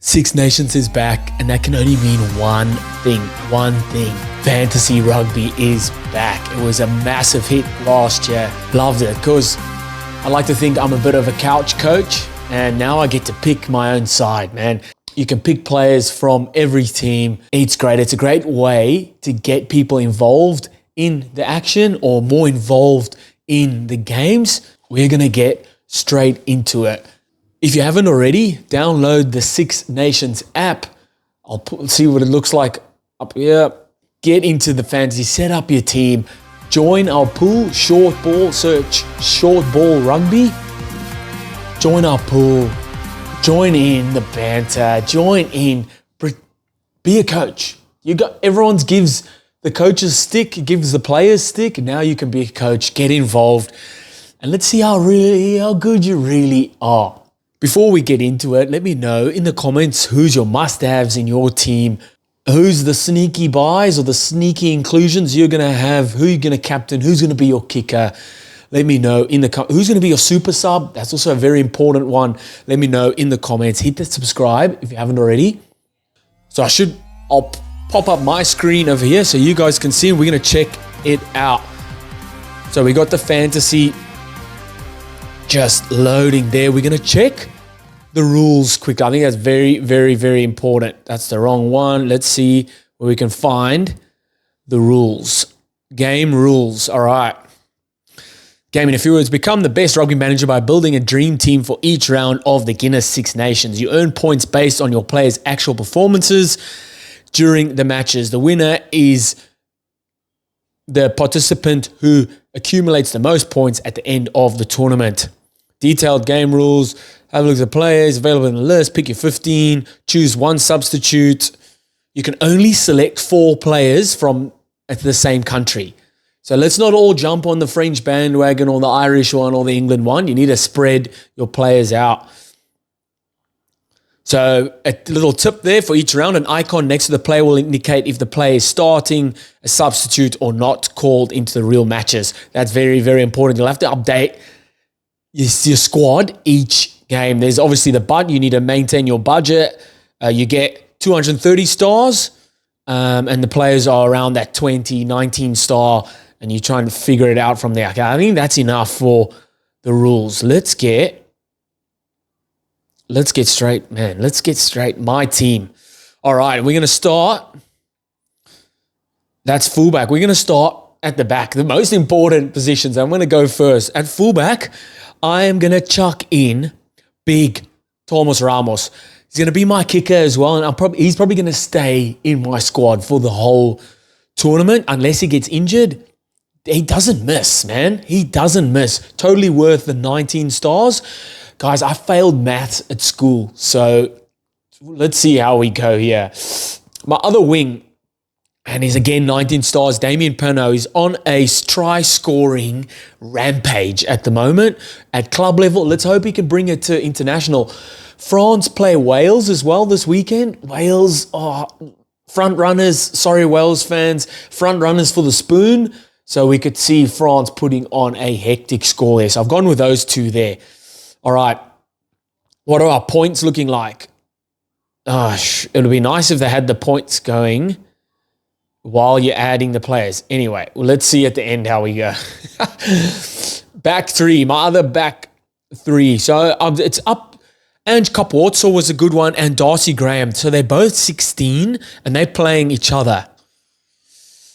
Six Nations is back, and that can only mean one thing. Fantasy rugby is back. It was a massive hit last year. Loved it because I like to think I'm a bit of a couch coach, and now I get to pick my own side, man. You can pick players from every team. It's great. It's a great way to get people involved in the action or more involved in the games. We're going to get straight into it. If you haven't already, download the Six Nations app. See what it looks like up here. Get into the fantasy, set up your team, join our pool, short ball, search short ball rugby. Join our pool, join in the banter, join in, be a coach. Everyone gives the coaches stick, gives the players stick. Now you can be a coach, get involved, and let's see how good you really are. Before we get into it, let me know in the comments who's your must-haves in your team, who's the sneaky buys or the sneaky inclusions you're going to have, who you're going to captain, who's going to be your kicker. Let me know in the who's going to be your super sub. That's also a very important one. Let me know in the comments. Hit the subscribe if you haven't already. So I'll pop up my screen over here so you guys can see. We're going to check it out. So we got the fantasy just loading there. We're going to check the rules quickly. I think that's very, very, very important. That's the wrong one. Let's see where we can find the rules. Game rules. All right. Game in a few words. Become the best rugby manager by building a dream team for each round of the Guinness Six Nations. You earn points based on your players' actual performances during the matches. The winner is the participant who accumulates the most points at the end of the tournament. Detailed game rules. Have a look at the players available in the list. Pick your 15. Choose one substitute. You can only select 4 players from the same country. So let's not all jump on the French bandwagon or the Irish one or the England one. You need to spread your players out. So a little tip there for each round. An icon next to the player will indicate if the player is starting, a substitute, or not called into the real matches. That's very, very important. You'll have to update your squad each game. There's obviously the budget. You need to maintain your budget. You get 230 stars, and the players are around that 20, 19 star, and you're trying to figure it out from there. Okay, I think that's enough for the rules. Let's get straight, man. Let's get straight. My team. All right, we're going to start. That's fullback. We're going to start at the back, the most important positions. I'm going to go first. At fullback, I am going to chuck in big Thomas Ramos. He's going to be my kicker as well, and he's probably going to stay in my squad for the whole tournament unless he gets injured. He doesn't miss, man. He doesn't miss. Totally worth the 19 stars. Guys, I failed maths at school, so let's see how we go here. My other wing, and he's again 19 stars, Damien Penaud. He's on a try-scoring rampage at the moment. At club level, let's hope he can bring it to international. France play Wales as well this weekend. Wales are front runners. Sorry, Wales fans. Front runners for the spoon. So we could see France putting on a hectic score there. So I've gone with those two there. All right. What are our points looking like? It would be nice if they had the points going while you're adding the players. Anyway, well, let's see at the end how we go. Back 3. My other back 3. So it's up. Ange Capuozzo was a good one, and Darcy Graham. So they're both 16, and they're playing each other.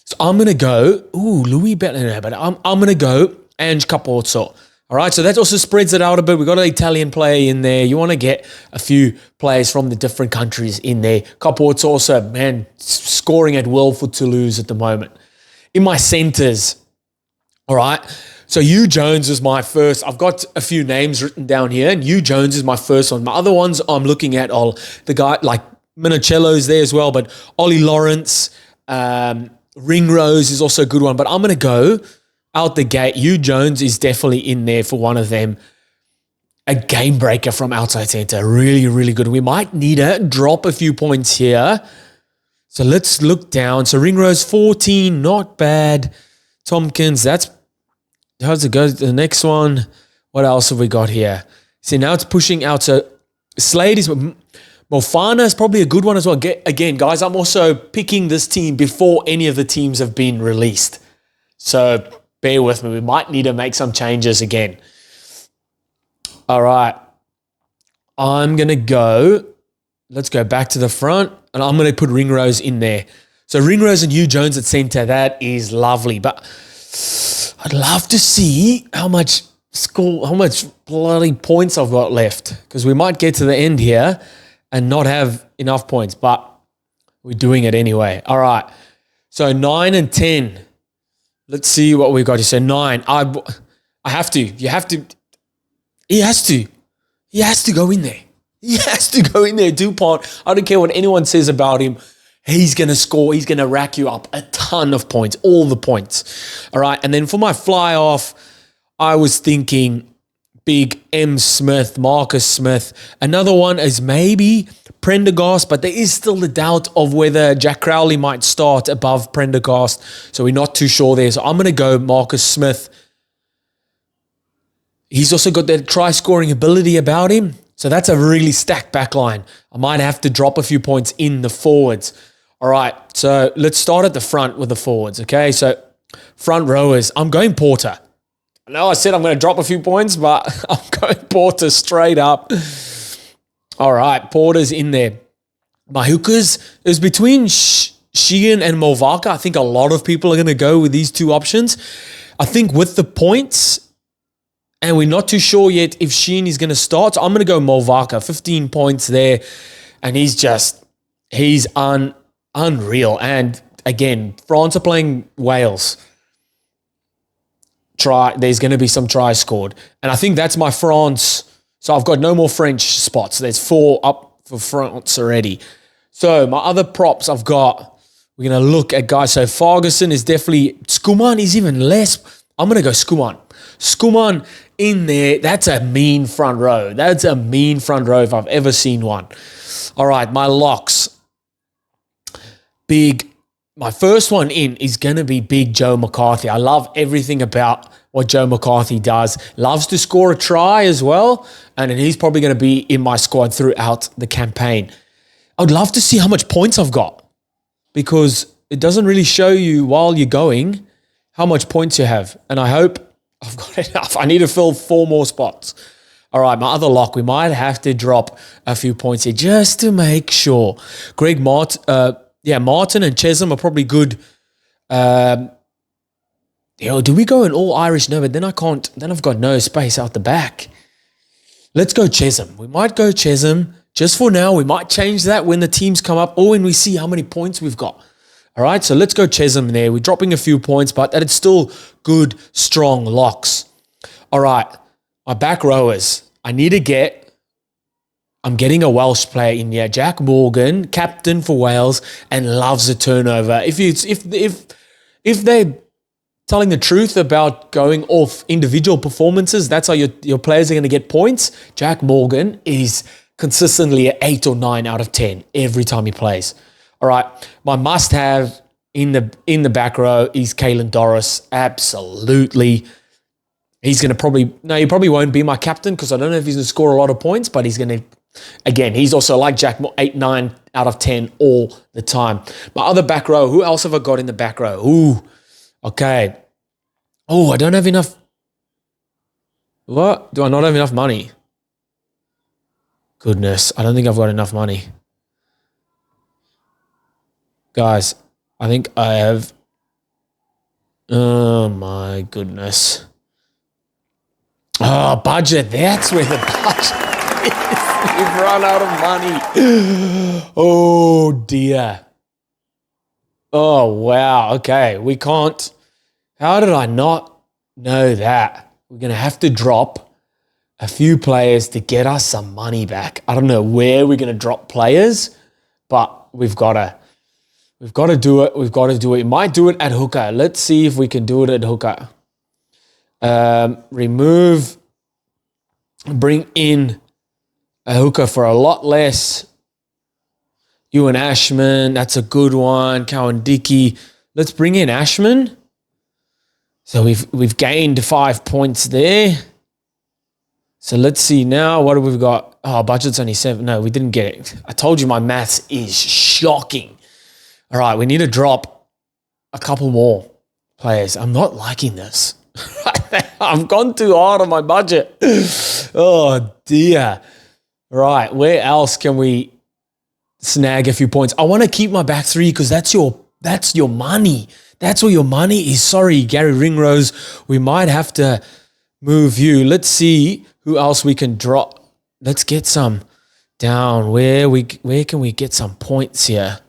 So I'm going to go, Louis Bellin, but I'm going to go Ange Capuozzo. All right, so that also spreads it out a bit. We've got an Italian player in there. You want to get a few players from the different countries in there. Capuozzo also, man, scoring at will for Toulouse at the moment. In my centres, all right, so Hugh Jones is my first. I've got a few names written down here, and Hugh Jones is my first one. My other ones I'm looking at are the guy, like Minicello's there as well, but Ollie Lawrence, Ringrose is also a good one. But I'm going to go out the gate. Hugh Jones is definitely in there for one of them. A game breaker from outside centre. Really, really good. We might need to drop a few points here. So let's look down. So Ringrose, 14, not bad. Tompkins, how's it go? The next one, what else have we got here? See, now it's pushing out. So Slade is Mofana is probably a good one as well. Again, guys, I'm also picking this team before any of the teams have been released. So bear with me. We might need to make some changes again. All right. I'm going to go. Let's go back to the front. And I'm going to put Ringrose in there. So Ringrose and Hugh Jones at centre. That is lovely. But I'd love to see how much bloody points I've got left. Because we might get to the end here and not have enough points. But we're doing it anyway. All right. So 9 and 10. Let's see what we've got here. So 9. I have to. You have to. He has to. He has to go in there. He has to go in there. Dupont, I don't care what anyone says about him. He's going to score. He's going to rack you up a ton of points. All the points. All right. And then for my fly off, I was thinking big M. Smith, Marcus Smith. Another one is maybe Prendergast, but there is still the doubt of whether Jack Crowley might start above Prendergast. So we're not too sure there. So I'm going to go Marcus Smith. He's also got that try-scoring ability about him. So that's a really stacked back line. I might have to drop a few points in the forwards. All right, so let's start at the front with the forwards, okay? So front rowers, I'm going Porter. I know I said I'm going to drop a few points, but I'm going Porter straight up. All right, Porter's in there. My hookers is between Sheehan and Movaka. I think a lot of people are going to go with these two options. I think with the points, and we're not too sure yet if Sheehan is going to start, so I'm going to go Movaka, 15 points there, and he's unreal. And again, France are playing Wales. There's going to be some tries scored. And I think that's my France. So I've got no more French spots. There's 4 up for France already. So my other props we're going to look at guys. So Ferguson is definitely, Skuman is even less. I'm going to go Skuman. Skuman in there. That's a mean front row. That's a mean front row if I've ever seen one. All right, my locks. My first one in is going to be big Joe McCarthy. I love everything about what Joe McCarthy does. Loves to score a try as well. And he's probably going to be in my squad throughout the campaign. I'd love to see how much points I've got, because it doesn't really show you while you're going how much points you have. And I hope I've got enough. I need to fill 4 more spots. All right, my other lock, we might have to drop a few points here just to make sure. Martin and Chesham are probably good. Do we go an all Irish? No, but then I can't. Then I've got no space out the back. Let's go Chesham. We might go Chesham just for now. We might change that when the teams come up or when we see how many points we've got. All right, so let's go Chesham there. We're dropping a few points, but it's still good, strong locks. All right, my back rowers. I'm getting a Welsh player in here. Jack Morgan, captain for Wales, and loves a turnover. If they're telling the truth about going off individual performances, that's how your players are going to get points. Jack Morgan is consistently an 8 or 9 out of 10 every time he plays. All right, my must-have in the back row is Caelan Doris. Absolutely. He's going to he probably won't be my captain because I don't know if he's going to score a lot of points, but he's going to, again, he's also like Jack, 8, 9 out of 10 all the time. My other back row, who else have I got in the back row? Ooh, okay. Oh, I don't have enough. What? Do I not have enough money? Goodness, I don't think I've got enough money. Guys, I think I have. Oh my goodness. Oh, budget. That's where the budget is. We've run out of money. Oh dear. Oh wow. Okay. We can't. How did I not know that? We're going to have to drop a few players to get us some money back. I don't know where we're going to drop players, but we've got to do it. We've got to do it. We might do it at hooker. Let's see if we can do it at hooker. Bring in a hooker for a lot less. Ewan Ashman, that's a good one. Cowan Dickey. Let's bring in Ashman. So we've gained 5 points there. So let's see now. What have we got? Oh, budget's only 7. No, we didn't get it. I told you my maths is shocking. All right, we need to drop a couple more players. I'm not liking this. I've gone too hard on my budget. Oh, dear. Right, where else can we snag a few points? I want to keep my back three because that's your money. That's where your money is. Sorry, Gary Ringrose. We might have to move you. Let's see who else we can drop. Let's get some down. Where can we get some points here?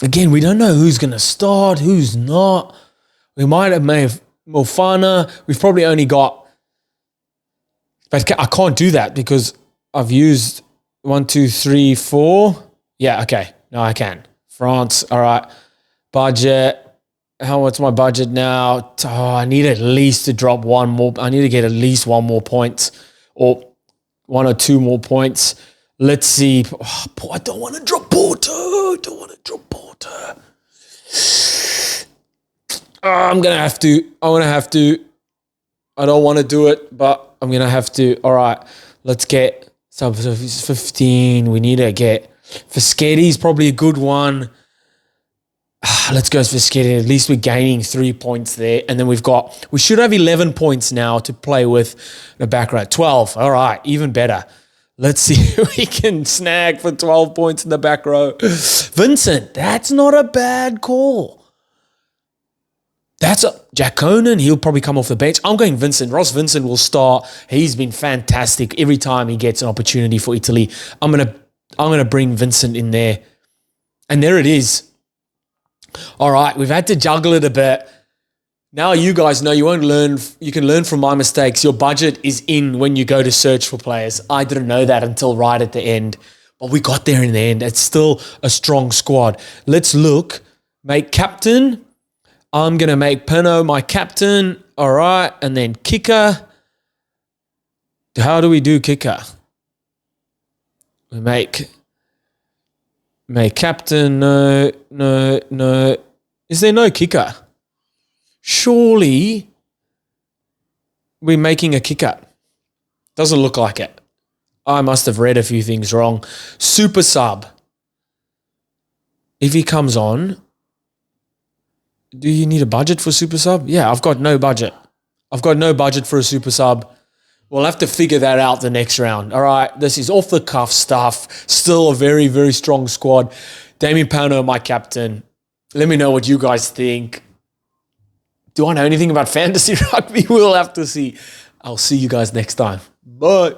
Again, we don't know who's going to start, who's not. We might have made Mofana. We've probably only got... But I can't do that because I've used 1, 2, 3, 4. Yeah, okay. No, I can. France, all right. Budget. What's my budget now? Oh, I need at least to drop one more. I need to get at least one more point or 1 or 2 more points. Let's see. Oh, I don't want to drop Porter. I'm going to have to. I don't want to do it, but I'm going to have to. All right, let's get sub 15. We need to get Fischetti's probably a good one. Let's go for Fischetti. At least we're gaining 3 points there. And then we should have 11 points now to play with the back row. 12. All right, even better. Let's see if we can snag for 12 points in the back row. Vincent, that's not a bad call. Jack Conan, he'll probably come off the bench. I'm going Vincent. Ross Vincent will start. He's been fantastic every time he gets an opportunity for Italy. I'm gonna bring Vincent in there. And there it is. All right, we've had to juggle it a bit. Now you guys know you can learn from my mistakes. Your budget is in when you go to search for players. I didn't know that until right at the end, but we got there in the end. It's still a strong squad. Let's look. Make captain. I'm going to make Peno my captain. All right, and then kicker. How do we do kicker? We make captain. No. Is there no kicker? Surely we're making a kicker. Doesn't look like it. I must have read a few things wrong. Super sub. If he comes on, do you need a budget for super sub? Yeah, I've got no budget. I've got no budget for a super sub. We'll have to figure that out the next round. All right, this is off the cuff stuff. Still a very, very strong squad. Damien Pano, my captain. Let me know what you guys think. Do I know anything about fantasy rugby? We'll have to see. I'll see you guys next time. Bye.